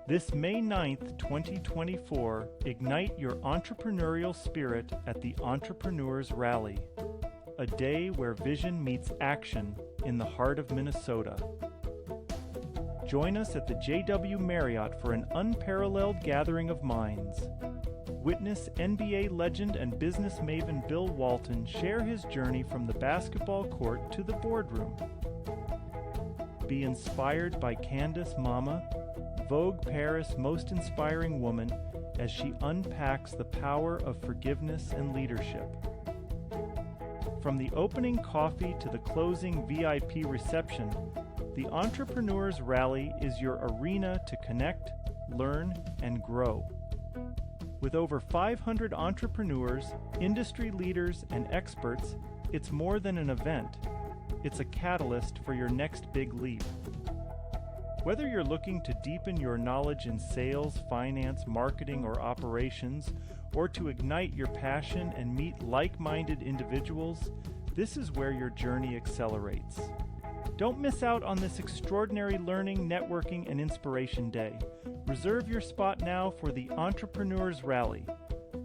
This May 9th, 2024, ignite your entrepreneurial spirit at the Entrepreneurs Rally, a day where vision meets action in the heart of Minnesota. Join us at the JW Marriott for an unparalleled gathering of minds. Witness NBA legend and business maven Bill Walton share his journey from the basketball court to the boardroom. Be inspired by Candace Mama, Vogue Paris' most inspiring woman, as she unpacks the power of forgiveness and leadership. From the opening coffee to the closing VIP reception, the Entrepreneurs Rally is your arena to connect, learn, and grow. With over 500 entrepreneurs, industry leaders, and experts, it's more than an event. It's a catalyst for your next big leap. Whether you're looking to deepen your knowledge in sales, finance, marketing, or operations, or to ignite your passion and meet like-minded individuals, this is where your journey accelerates. Don't miss out on this extraordinary learning, networking, and inspiration day. Reserve your spot now for the Entrepreneurs Rally.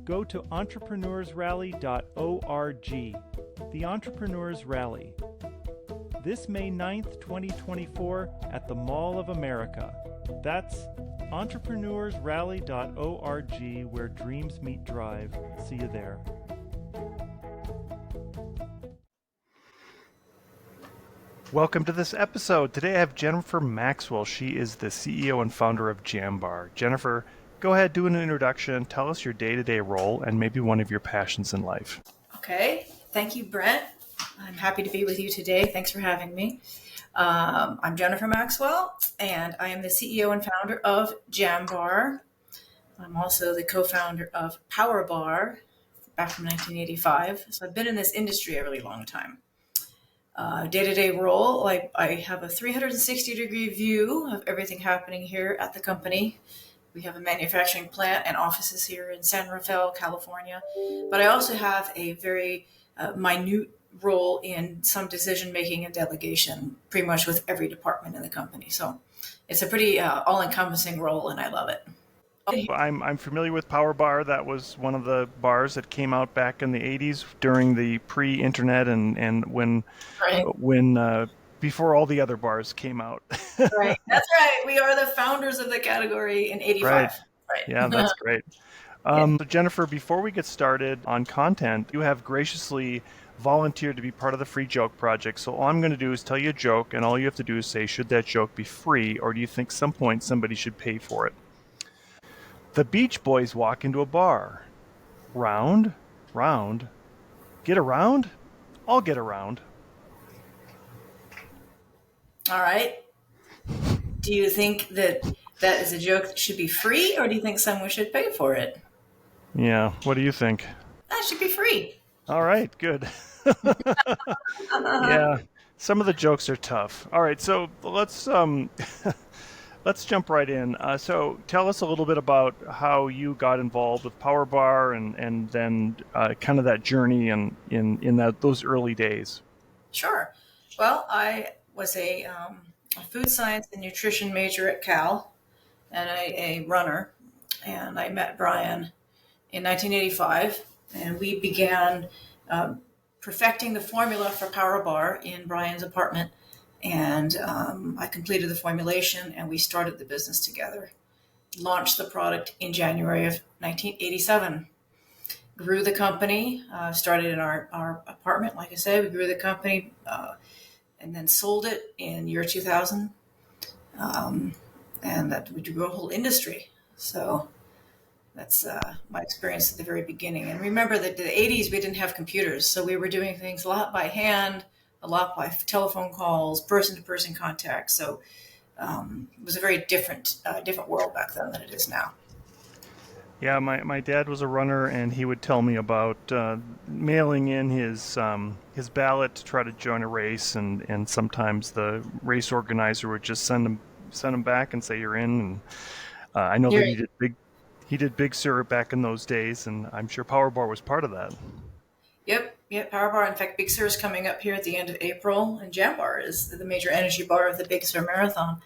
Go to entrepreneursrally.org. The Entrepreneurs Rally. This May 9th, 2024 at the Mall of America. That's entrepreneursrally.org, where dreams meet drive. See you there. Welcome to this episode. Today I have Jennifer Maxwell. She is the CEO and founder of JamBar. Jennifer, go ahead, do an introduction. Tell us your day-to-day role and maybe one of your passions in life. Okay. Thank you, Brent. I'm happy to be with you today. Thanks for having me. I'm Jennifer Maxwell, and I am the CEO and founder of JamBar. I'm also the co-founder of PowerBar back from 1985. So I've been in this industry a really long time. Day-to-day role, I have a 360-degree view of everything happening here at the company. We have a manufacturing plant and offices here in San Rafael, California. But I also have a very minute role in some decision-making and delegation, pretty much with every department in the company. So it's a pretty all-encompassing role, and I love it. I'm familiar with PowerBar. That was one of the bars that came out back in the 80s during the pre-internet and when before all the other bars came out. Right. That's right. We are the founders of the category in 85. Right. Yeah, that's great. So Jennifer, before we get started on content, you have graciously volunteered to be part of the Free Joke Project. So all I'm going to do is tell you a joke, and all you have to do is say, should that joke be free, or do you think some point somebody should pay for it? The Beach Boys walk into a bar. Round, round, get around? I'll get around. All right. Do you think that is a joke that should be free, or do you think someone should pay for it? Yeah, what do you think? That should be free. All right, good. Yeah, some of the jokes are tough. All right, so let's jump right in. So tell us a little bit about how you got involved with PowerBar and then kind of that journey in those early days. Sure. Well, I was a food science and nutrition major at Cal and a runner. And I met Brian in 1985, and we began perfecting the formula for PowerBar in Brian's apartment. And I completed the formulation, and we started the business together. Launched the product in January of 1987. Grew the company, started in our apartment, like I said. We grew the company and then sold it in year 2000. And that we grew a whole industry. So that's my experience at the very beginning. And remember that in the 80s, we didn't have computers. So we were doing things a lot by hand, a lot by telephone calls, person-to-person contact. So it was a very different world back then than it is now. Yeah, my dad was a runner, and he would tell me about mailing in his ballot to try to join a race, and sometimes the race organizer would just send him back and say you're in. And I know that he did Big Syrup back in those days, and I'm sure PowerBar was part of that. Yep, PowerBar. In fact, Big Sur is coming up here at the end of April, and JamBar is the major energy bar of the Big Sur Marathon.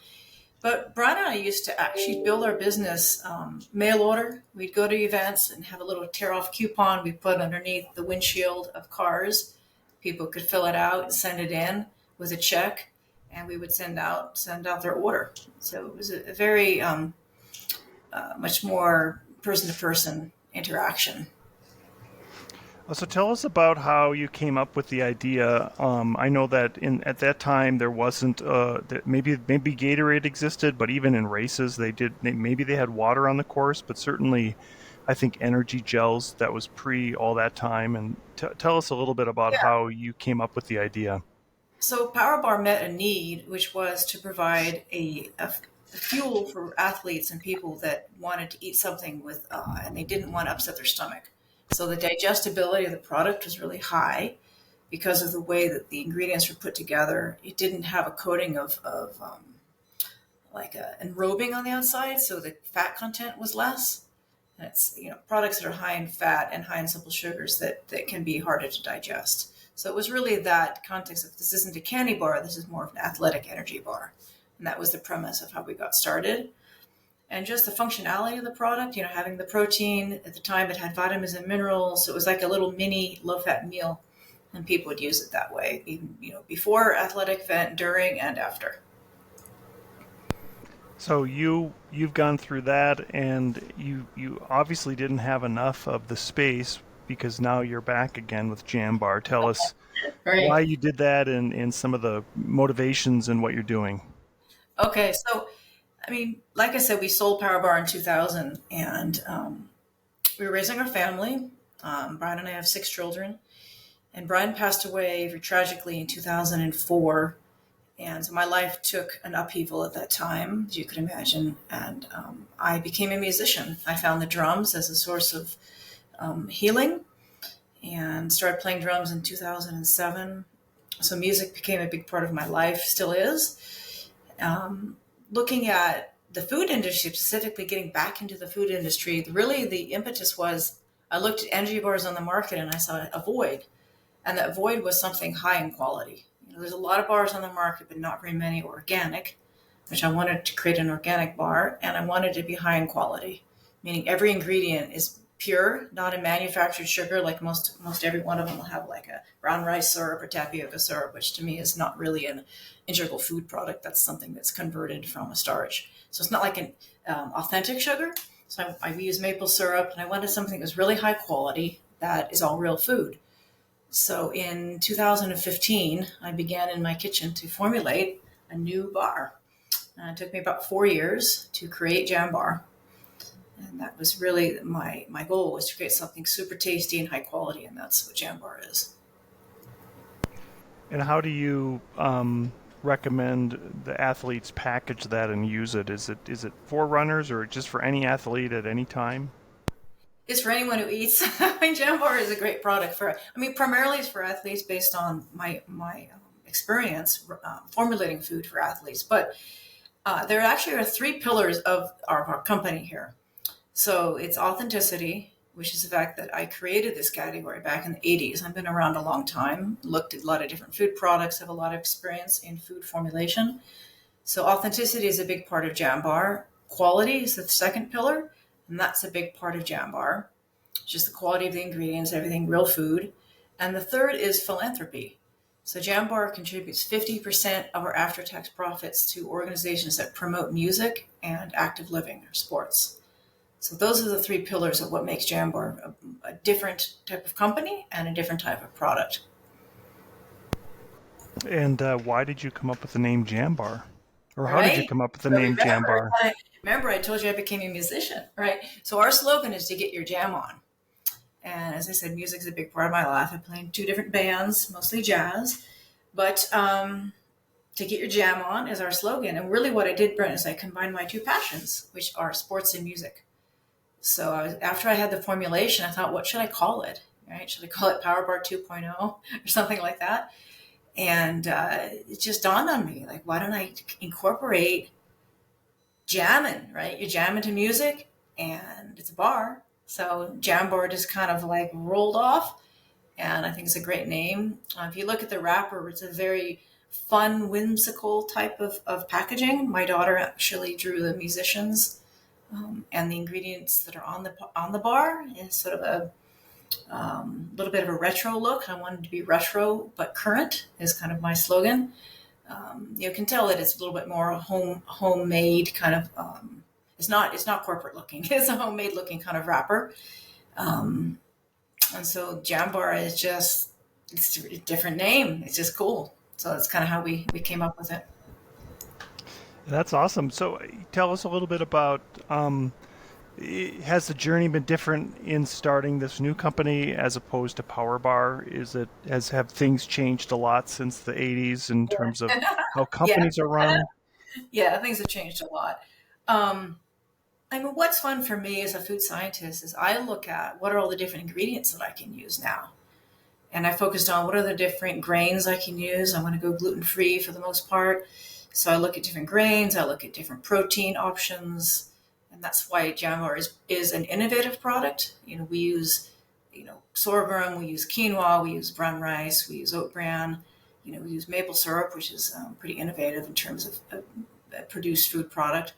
But Brian and I used to actually build our business mail order. We'd go to events and have a little tear off coupon we put underneath the windshield of cars. People could fill it out and send it in with a check, and we would send out their order. So it was a very much more person to person interaction. So tell us about how you came up with the idea. I know that at that time there wasn't that maybe Gatorade existed, but even in races maybe they had water on the course, but certainly I think energy gels, that was pre all that time. And tell us a little bit about Yeah. how you came up with the idea. So PowerBar met a need, which was to provide a fuel for athletes and people that wanted to eat something and they didn't want to upset their stomach. So the digestibility of the product was really high because of the way that the ingredients were put together. It didn't have a coating of like enrobing on the outside, so the fat content was less. And it's products that are high in fat and high in simple sugars that can be harder to digest. So it was really that context of this isn't a candy bar, this is more of an athletic energy bar. And that was the premise of how we got started. And just the functionality of the product, having the protein at the time, it had vitamins and minerals. So it was like a little mini low-fat meal, and people would use it that way, even before athletic event, during, and after. So you've gone through that, and you obviously didn't have enough of the space because now you're back again with JamBar. Tell us why Right. you did that and some of the motivations and what you're doing. Okay. So, I mean, like I said, we sold PowerBar in 2000, and we were raising our family. Brian and I have 6 children, and Brian passed away very tragically in 2004. And so my life took an upheaval at that time, as you could imagine. And I became a musician. I found the drums as a source of healing and started playing drums in 2007. So music became a big part of my life, still is. Looking at the food industry, specifically getting back into the food industry, really the impetus was I looked at energy bars on the market and I saw a void. And that void was something high in quality. There's a lot of bars on the market, but not very many organic, which I wanted to create an organic bar, and I wanted it to be high in quality, meaning every ingredient is pure, not a manufactured sugar like most every one of them will have like a brown rice syrup or tapioca syrup, which to me is not really an integral food product. That's something that's converted from a starch. So it's not like an authentic sugar. So I use maple syrup, and I wanted something that was really high quality that is all real food. So in 2015, I began in my kitchen to formulate a new bar. It took me about 4 years to create JamBar. And that was really my goal, was to create something super tasty and high quality. And that's what JamBar is. And how do you recommend the athletes package that and use it? Is it for runners or just for any athlete at any time? It's for anyone who eats. I mean, JamBar is a great product primarily it's for athletes based on my experience formulating food for athletes. But there actually are 3 pillars of our company here. So it's authenticity, which is the fact that I created this category back in the 80s. I've been around a long time, looked at a lot of different food products, have a lot of experience in food formulation. So authenticity is a big part of JamBar. Quality is the second pillar, and that's a big part of JamBar. Just the quality of the ingredients, everything real food. And the third is philanthropy. So JamBar contributes 50% of our after-tax profits to organizations that promote music and active living or sports. So those are the 3 pillars of what makes JamBar a different type of company and a different type of product. And why did you come up with the name JamBar? Or how did you Right? come up with the So name JamBar? remember I told you I became a musician, right? So our slogan is to get your jam on. And as I said, music is a big part of my life. I play in 2 different bands, mostly jazz. But to get your jam on is our slogan. And really what I did, Brent, is I combined my 2 passions, which are sports and music. So after I had the formulation, I thought, what should I call it? Right? Should I call it PowerBar 2.0 or something like that? And it just dawned on me, like, why don't I incorporate jamming, right? You're jamming to music and it's a bar. So JamBar just kind of like rolled off. And I think it's a great name. If you look at the wrapper, it's a very fun, whimsical type of packaging. My daughter actually drew the musicians and the ingredients that are on the bar in sort of a little bit of a retro look. I wanted to be retro but current is kind of my slogan. You can tell that it's a little bit more homemade kind of. It's not corporate looking. It's a homemade looking kind of wrapper. And so JamBar is just, it's a different name. It's just cool. So that's kind of how we came up with it. That's awesome. So tell us a little bit about, has the journey been different in starting this new company as opposed to PowerBar? Have things changed a lot since the 80s in terms of how companies are run? Yeah, things have changed a lot. I mean, what's fun for me as a food scientist is I look at what are all the different ingredients that I can use now. And I focused on what are the different grains I can use. I want to go gluten-free for the most part. So I look at different grains, I look at different protein options. And that's why JamBar is an innovative product. We use, sorghum, we use quinoa, we use brown rice, we use oat bran, we use maple syrup, which is pretty innovative in terms of a produced food product.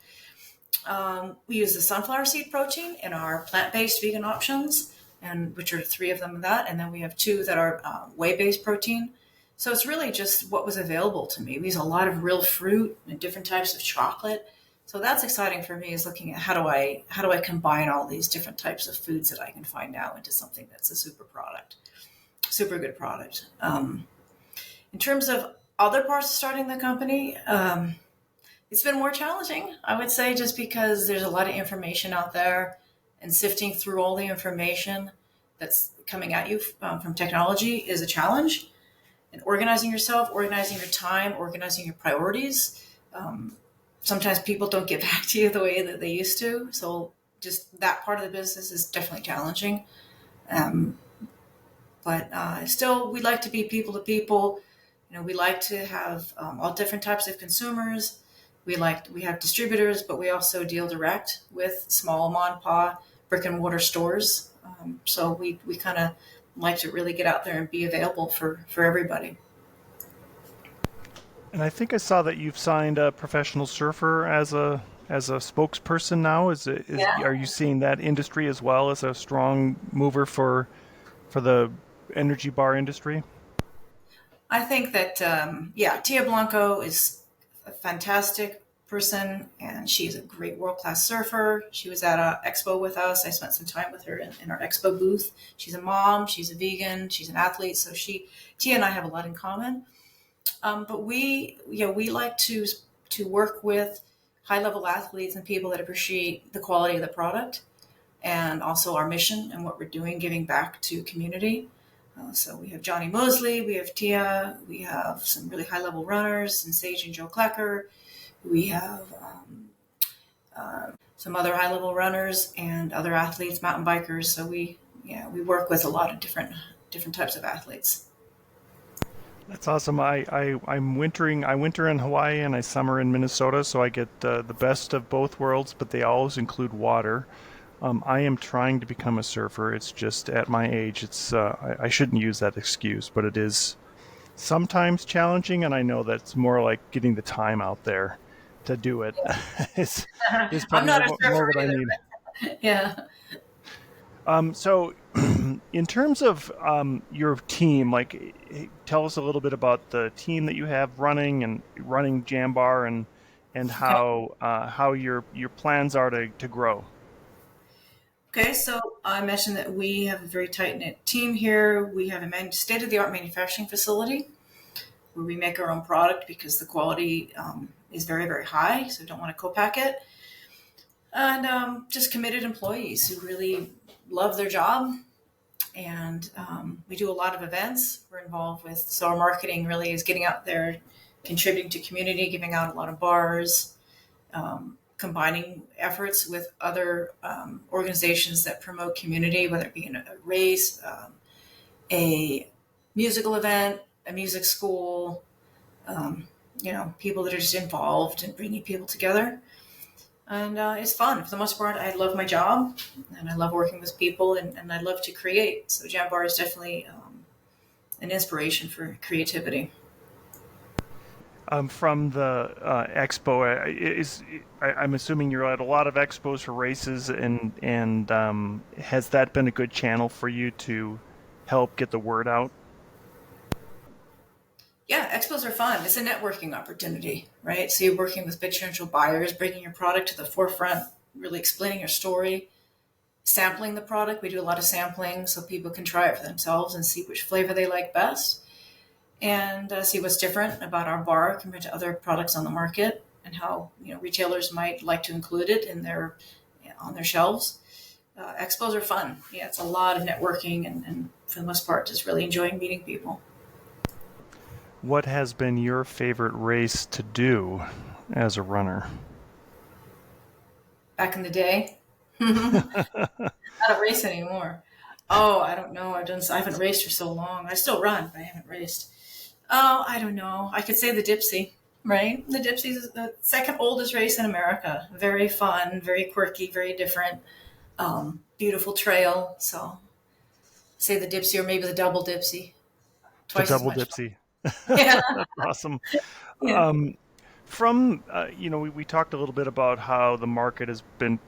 We use the sunflower seed protein in our plant-based vegan options, and which are 3 of them in that. And then we have 2 that are whey-based protein. So it's really just what was available to me. We use a lot of real fruit and different types of chocolate. So that's exciting for me, is looking at how do I combine all these different types of foods that I can find now into something that's a super good product. In terms of other parts of starting the company, it's been more challenging, I would say, just because there's a lot of information out there, and sifting through all the information that's coming at you from technology is a challenge. And organizing yourself, organizing your time, organizing your priorities. Sometimes people don't get back to you the way that they used to. So just that part of the business is definitely challenging. But still, we like to be people to people. We like to have all different types of consumers. We have distributors, but we also deal direct with small mom and pop brick and mortar stores. So we kind of like to really get out there and be available for everybody. And I think I saw that you've signed a professional surfer as a spokesperson now. Are you seeing that industry as well as a strong mover for the energy bar industry? I think that Tia Blanco is a fantastic person, and she's a great world-class surfer. She was at an expo with us. I spent some time with her in our expo booth. She's a mom, she's a vegan, she's an athlete, so Tia and I have a lot in common. But we like to work with high-level athletes and people that appreciate the quality of the product, and also our mission and what we're doing, giving back to community. So we have Johnny Mosley, we have Tia, we have some really high-level runners, and Sage and Joe Klecker. We have some other high-level runners and other athletes, mountain bikers. So we work with a lot of different types of athletes. That's awesome. I winter in Hawaii and I summer in Minnesota, so I get the best of both worlds, but they always include water. I am trying to become a surfer. It's just at my age, I shouldn't use that excuse, but it is sometimes challenging, and I know that's more like getting the time out there to do it. It's I'm not a surfer more what I either, need. Yeah. So in terms of your team, tell us a little bit about the team that you have running JamBar, and how your plans are to grow. Okay, so I mentioned that we have a very tight-knit team here. We have a state-of-the-art manufacturing facility where we make our own product because the quality is very, very high, so we don't want to co-pack it. And just committed employees who really love their job. And we do a lot of events we're involved with. So our marketing really is getting out there, contributing to community, giving out a lot of bars, combining efforts with other organizations that promote community, whether it be in a race, a musical event, a music school, people that are just involved in bringing people together. And it's fun. For the most part, I love my job, and I love working with people, and I love to create. So JamBar is definitely an inspiration for creativity. From the expo, I'm assuming you're at a lot of expos for races, and has that been a good channel for you to help get the word out? Yeah, expos are fun. It's a networking opportunity, right? So you're working with potential buyers, bringing your product to the forefront, really explaining your story, sampling the product. We do a lot of sampling so people can try it for themselves and see which flavor they like best, and see what's different about our bar compared to other products on the market, and how retailers might like to include it in their on their shelves. Expos are fun. Yeah, it's a lot of networking, and for the most part, just really enjoying meeting people. What has been your favorite race to do as a runner? Back in the day, not a race anymore. Oh, I don't know. I haven't raced for so long. I still run, but I haven't raced. Oh, I don't know. I could say the Dipsy, right? The Dipsy is the second oldest race in America. Very fun, very quirky, very different. Beautiful trail. So say the Dipsy, or maybe the double Dipsy. The Twice as double much dipsy. fun. Yeah. That's awesome. Yeah. From we talked a little bit about how the market has been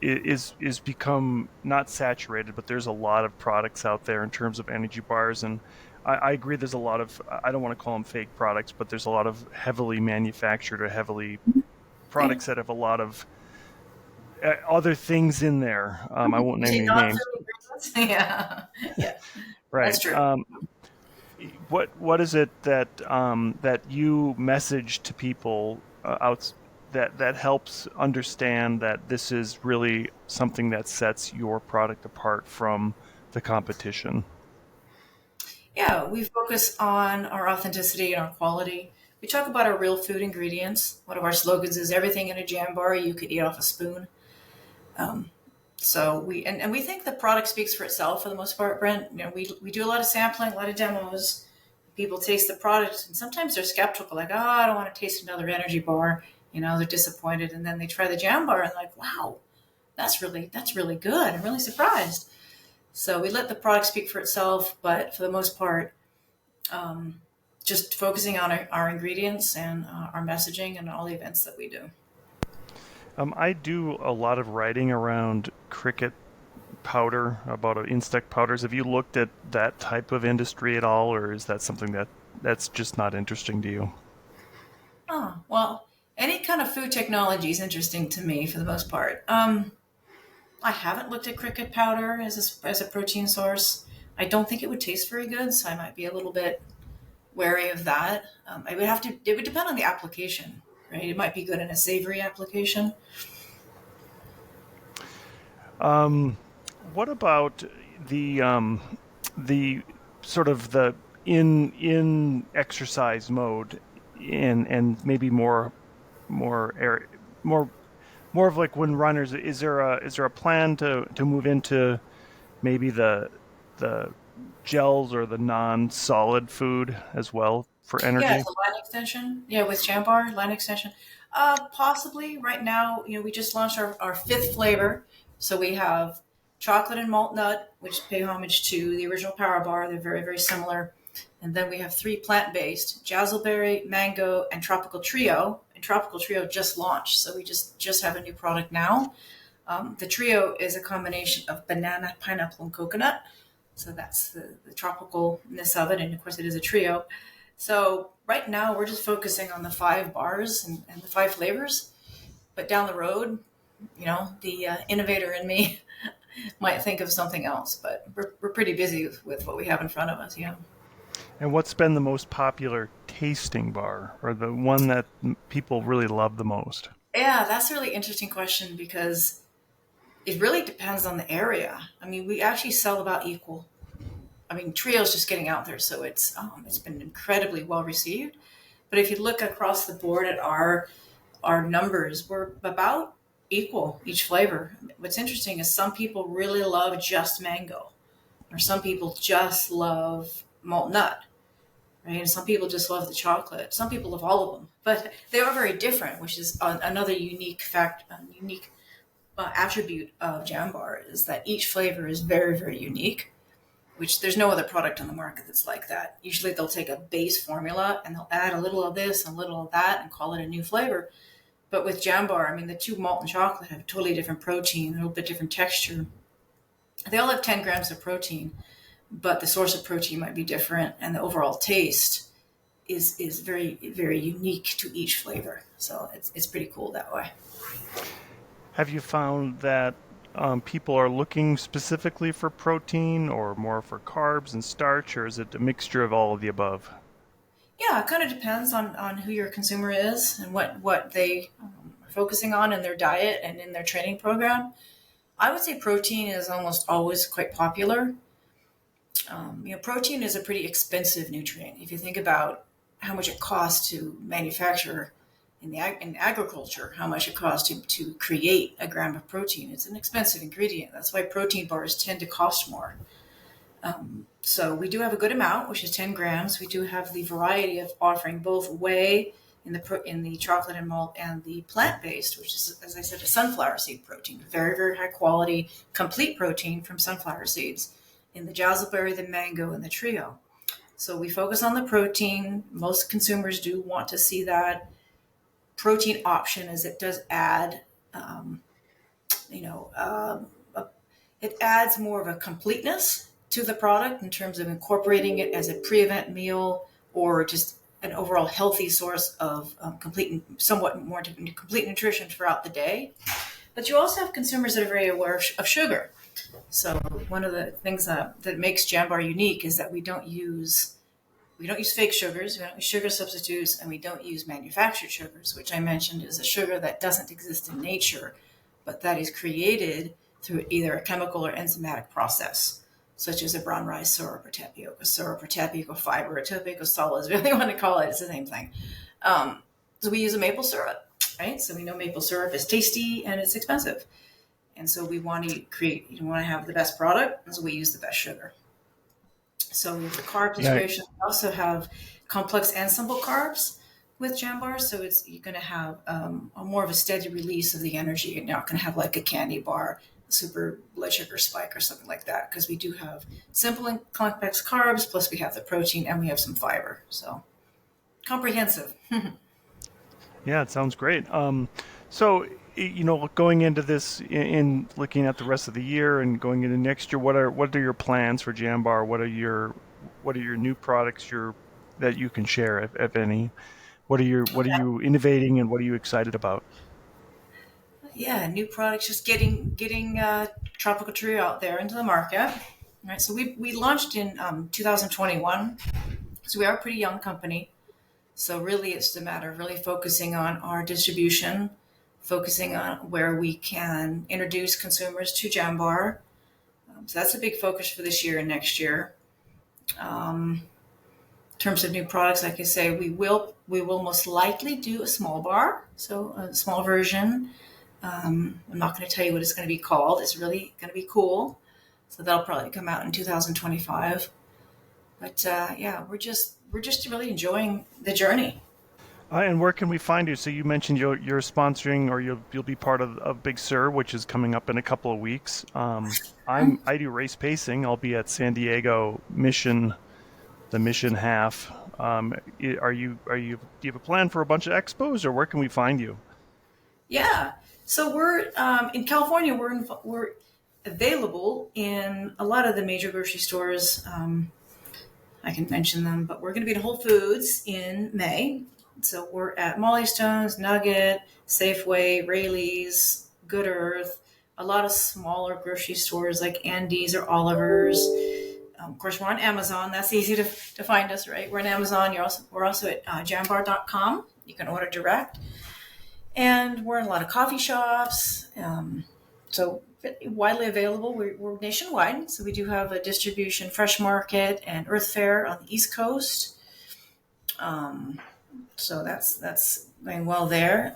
is become not saturated, but there's a lot of products out there in terms of energy bars, and I agree. There's a lot of, I don't want to call them fake products, but there's a lot of heavily manufactured or heavily Yeah. products that have a lot of other things in there. I won't You name say any names. non-food ingredients? Yeah. Yeah. That's Right. true. What is it that you message to people out that helps understand that this is really something that sets your product apart from the competition? Yeah, we focus on our authenticity and our quality. We talk about our real food ingredients. One of our slogans is everything in a jam bar you could eat off a spoon. Um, so and we think the product speaks for itself for the most part, Brent. We do a lot of sampling, a lot of demos. People taste the product, and sometimes they're skeptical, like, oh, I don't want to taste another energy bar. They're disappointed, and then they try the jam bar and like, wow, that's really good. I'm really surprised. So we let the product speak for itself, but for the most part, um, just focusing on our ingredients and our messaging and all the events that we do. I do a lot of writing around cricket powder, about insect powders. Have you looked at that type of industry at all, or is that something that's just not interesting to you? Oh, well, any kind of food technology is interesting to me for the most part. I haven't looked at cricket powder as a protein source. I don't think it would taste very good, so I might be a little bit wary of that. It would depend on the application, right? It might be good in a savory application. Um, what about the sort of the in exercise mode, and maybe more area, more more of like when runners, is there a plan to move into maybe the gels or the non-solid food as well for Yeah, energy? it's a line extension. Yeah, with JamBar, line extension. Possibly right now, we just launched our fifth flavor. So we have chocolate and malt nut, which pay homage to the original PowerBar. They're very, very similar. And then we have three plant-based, jazzleberry, mango, and tropical trio. And tropical trio just launched, so we just have a new product now. The trio is a combination of banana, pineapple, and coconut. So that's the tropicalness of it. And of course, it is a trio. So right now, we're just focusing on the five bars and the five flavors. But down the road, the innovator in me might think of something else. But we're pretty busy with what we have in front of us. Yeah. And what's been the most popular tasting bar, or the one that people really love the most? Yeah, that's a really interesting question because it really depends on the area. I mean, we actually sell about equal. I mean, Trio's just getting out there, so it's been incredibly well received. But if you look across the board at our numbers, we're about equal each flavor. What's interesting is some people really love just mango, or some people just love malt nut, right? And some people just love the chocolate. Some people love all of them, but they are very different, which is another unique attribute of Jambar is that each flavor is very, very unique. which there's no other product on the market that's like that. Usually they'll take a base formula and they'll add a little of this and a little of that and call it a new flavor. But with JamBar, I mean, the two malt and chocolate have totally different protein, a little bit different texture. They all have 10 grams of protein, but the source of protein might be different, and the overall taste is very, very unique to each flavor. So it's pretty cool that way. Have you found that people are looking specifically for protein or more for carbs and starch, or is it a mixture of all of the above? Yeah, it kind of depends on who your consumer is and what they are focusing on in their diet and in their training program. I would say protein is almost always quite popular. Protein is a pretty expensive nutrient. If you think about how much it costs to manufacture in agriculture, how much it costs to create a gram of protein, it's an expensive ingredient. That's why protein bars tend to cost more. So we do have a good amount, which is 10 grams. We do have the variety of offering both whey in the chocolate and malt and the plant-based, which is, as I said, a sunflower seed protein. Very, very high quality, complete protein from sunflower seeds in the jazzleberry, the mango, and the trio. So we focus on the protein. Most consumers do want to see that protein option, as it does add, it adds more of a completeness to the product in terms of incorporating it as a pre-event meal or just an overall healthy source of somewhat more complete nutrition throughout the day. But you also have consumers that are very aware of sugar. So one of the things that makes JamBar unique is that we don't use fake sugars, we don't use sugar substitutes, and we don't use manufactured sugars, which I mentioned is a sugar that doesn't exist in nature, but that is created through either a chemical or enzymatic process, such as a brown rice syrup or tapioca fiber or tapioca solids, whatever you want to call it, it's the same thing. So we use a maple syrup, right? So we know maple syrup is tasty and it's expensive. And so we want to have the best product, and so we use the best sugar. So with the carb distribution, we also have complex and simple carbs with JamBar. So you're going to have a more of a steady release of the energy. You're not going to have like a candy bar, a super blood sugar spike or something like that, because we do have simple and complex carbs, plus we have the protein and we have some fiber. So comprehensive. Yeah, it sounds great. So, going into this, in looking at the rest of the year and going into next year, what are your plans for JamBar? What are your new products that you can share, if any? What are you innovating, and what are you excited about? Yeah, new products, just getting Tropical Trio out there into the market. All right, so we launched in 2021, so we are a pretty young company. So really, it's a matter of really focusing on our distribution, focusing on where we can introduce consumers to JamBar. So that's a big focus for this year and next year. In terms of new products, like I say, we will most likely do a small bar, so a small version. I'm not going to tell you what it's going to be called. It's really going to be cool. So that'll probably come out in 2025. But we're just really enjoying the journey. And where can we find you? So you mentioned you're sponsoring, or you'll be part of Big Sur, which is coming up in a couple of weeks. I do race pacing. I'll be at San Diego Mission, the Mission Half. Do you have a plan for a bunch of expos, or where can we find you? Yeah, so we're in California. We're available in a lot of the major grocery stores. I can mention them, but we're going to be at Whole Foods in May. So we're at Molly Stone's, Nugget, Safeway, Rayleigh's, Good Earth, a lot of smaller grocery stores like Andy's or Oliver's. Of course, we're on Amazon. That's easy to find us, right? We're on Amazon. We're also at jambar.com. You can order direct. And we're in a lot of coffee shops. So widely available. We're nationwide. So we do have a distribution, Fresh Market and Earth Fair on the East Coast. So that's going well there.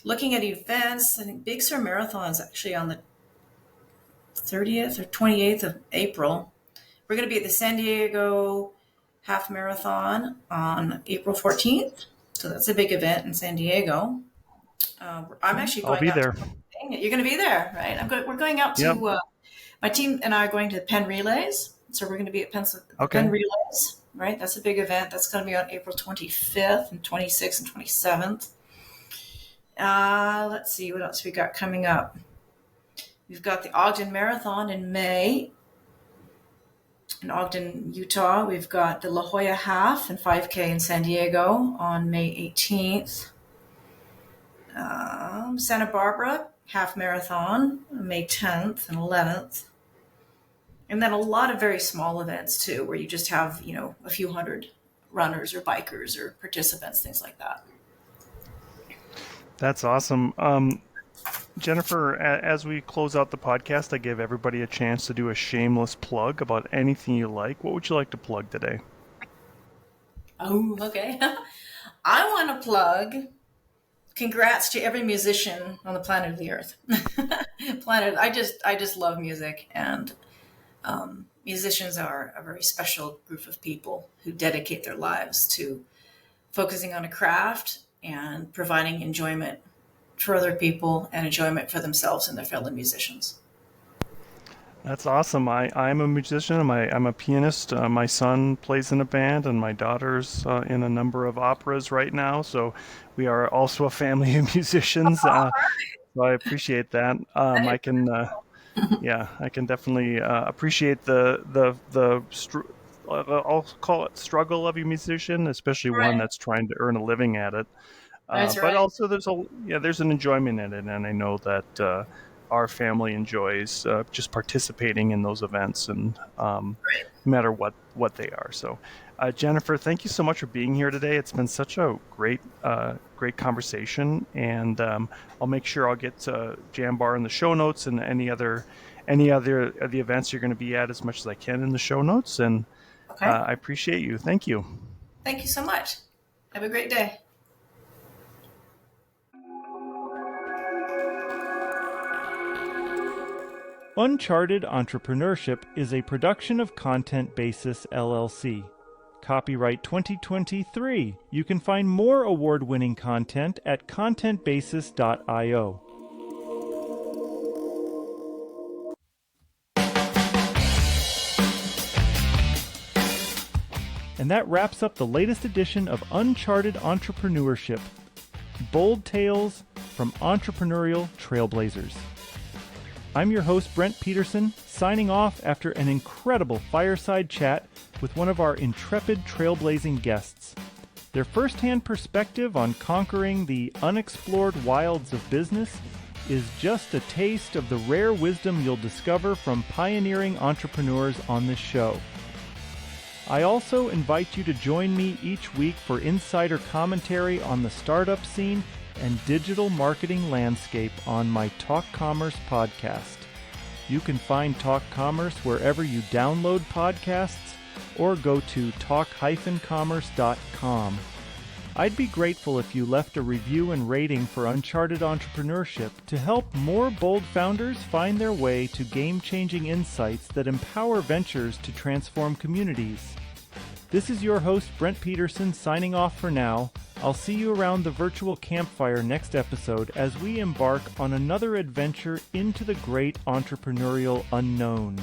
Looking at events, I think Big Sur Marathon is actually on the 30th or 28th of April. We're going to be at the San Diego Half Marathon on April 14th. So that's a big event in San Diego. I'm actually going I'll be there. You're going to be there, right? We're going out to My team and I are going to the Penn Relays. So we're going to be at Penn Relays, right? That's a big event. That's going to be on April 25th and 26th and 27th. Let's see what else we got coming up. We've got the Ogden Marathon in May in Ogden, Utah. We've got the La Jolla Half and 5K in San Diego on May 18th. Santa Barbara Half Marathon, May 10th and 11th. And then a lot of very small events too, where you just have, a few hundred runners or bikers or participants, things like that. That's awesome. Jennifer, as we close out the podcast, I give everybody a chance to do a shameless plug about anything you like. What would you like to plug today? Oh, okay. I want to plug congrats to every musician on the planet of the Earth. I just love music, and musicians are a very special group of people who dedicate their lives to focusing on a craft and providing enjoyment for other people and enjoyment for themselves and their fellow musicians. That's awesome. I'm a musician. I'm a pianist. My son plays in a band, and my daughter's in a number of operas right now. So we are also a family of musicians. So I appreciate that. I can definitely appreciate I'll call it struggle of a musician, especially one that's trying to earn a living at it. But also there's an enjoyment in it, and I know that our family enjoys just participating in those events, and no matter what they are. So, Jennifer, thank you so much for being here today. It's been such a great conversation, and I'll make sure I'll get JamBar in the show notes and any other of the events you're going to be at as much as I can in the show notes. And I appreciate you. Thank you. Thank you so much. Have a great day. Uncharted Entrepreneurship is a production of Content Basis, LLC. Copyright 2023. You can find more award-winning content at contentbasis.io. And that wraps up the latest edition of Uncharted Entrepreneurship. Bold tales from entrepreneurial trailblazers. I'm your host, Brent Peterson, signing off after an incredible fireside chat with one of our intrepid trailblazing guests. Their firsthand perspective on conquering the unexplored wilds of business is just a taste of the rare wisdom you'll discover from pioneering entrepreneurs on this show. I also invite you to join me each week for insider commentary on the startup scene and digital marketing landscape on my Talk Commerce podcast. You can find Talk Commerce wherever you download podcasts or go to talk-commerce.com. I'd be grateful if you left a review and rating for Uncharted Entrepreneurship to help more bold founders find their way to game-changing insights that empower ventures to transform communities. This is your host, Brent Peterson, signing off for now. I'll see you around the virtual campfire next episode as we embark on another adventure into the great entrepreneurial unknown.